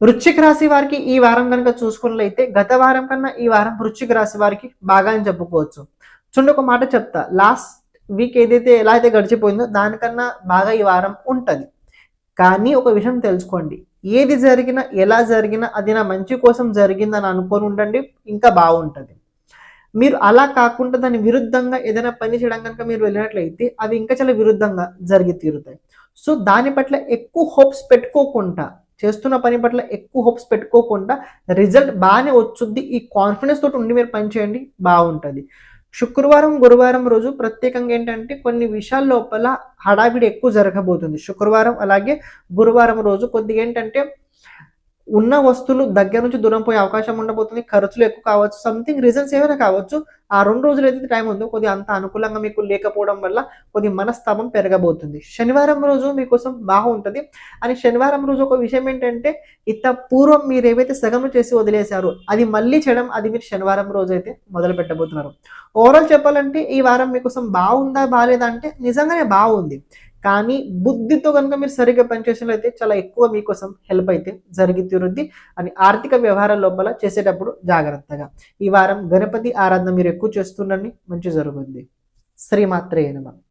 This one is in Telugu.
వృశ్చిక రాశి వారికి ఈ వారం కనుక చూసుకున్నట్లయితే గత వారం కన్నా ఈ వారం వృశ్చిక రాశి వారికి బాగా అని చెప్పుకోవచ్చు. చూడండి, ఒక మాట చెప్తా. లాస్ట్ వీక్ ఏదైతే ఎలా అయితే గడిచిపోయిందో దానికన్నా బాగా ఈ వారం ఉంటుంది. కానీ ఒక విషయం తెలుసుకోండి, ఏది జరిగినా ఎలా జరిగినా అది నా మంచి కోసం జరిగిందని అనుకొని ఉండండి, ఇంకా బాగుంటుంది. మీరు అలా కాకుండా దాని విరుద్ధంగా ఏదైనా పని చేయడం కనుక మీరు వెళ్ళినట్లయితే అవి ఇంకా చాలా విరుద్ధంగా జరిగి తీరుతాయి. సో దాని పట్ల ఎక్కువ హోప్స్ పెట్టుకోకుండా, చేస్తున్న పని పట్ల ఎక్కువ హోప్స్ పెట్టుకోకుండా రిజల్ట్ బాగానే వచ్చుద్ది, ఈ కాన్ఫిడెన్స్ తోటి ఉండి మీరు పని చేయండి, బాగుంటుంది. శుక్రవారం గురువారం రోజు ప్రత్యేకంగా ఏంటంటే కొన్ని విషయాల లోపల హడావిడి ఎక్కువ జరగబోతుంది. శుక్రవారం అలాగే గురువారం రోజు కొద్దిగా ఏంటంటే ఉన్న వస్తువులు దగ్గర నుంచి దూరం పోయే అవకాశం ఉండబోతుంది. ఖర్చులు ఎక్కువ కావచ్చు, సంథింగ్ రీజన్స్ ఏమైనా కావచ్చు. ఆ 2 రోజులు ఏదైతే టైం ఉందో కొద్దిగా అంత అనుకూలంగా మీకు లేకపోవడం వల్ల కొద్ది మనస్తాపం పెరగబోతుంది. శనివారం రోజు మీకోసం బాగుంటుంది. అని శనివారం రోజు ఒక విషయం ఏంటంటే, ఇంత పూర్వం మీరు ఏవైతే సగం చేసి వదిలేశారో అది మళ్ళీ చేయడం, అది మీరు శనివారం రోజు అయితే మొదలు పెట్టబోతున్నారు. ఓవరాల్ చెప్పాలంటే ఈ వారం మీకోసం బాగుందా బాగాలేదా అంటే నిజంగానే బాగుంది. కానీ బుద్ధితో కనుక మీరు సరిగ్గా పనిచేసినట్లయితే చాలా ఎక్కువ మీకోసం హెల్ప్ అయితే జరిగి తీరుద్ది. అని ఆర్థిక వ్యవహారాల లోపల చేసేటప్పుడు జాగ్రత్తగా. ఈ వారం గణపతి ఆరాధన మీరు ఎక్కువ చేస్తుండండి, మంచి జరుగుద్ది. శ్రీమాత్రే నమః.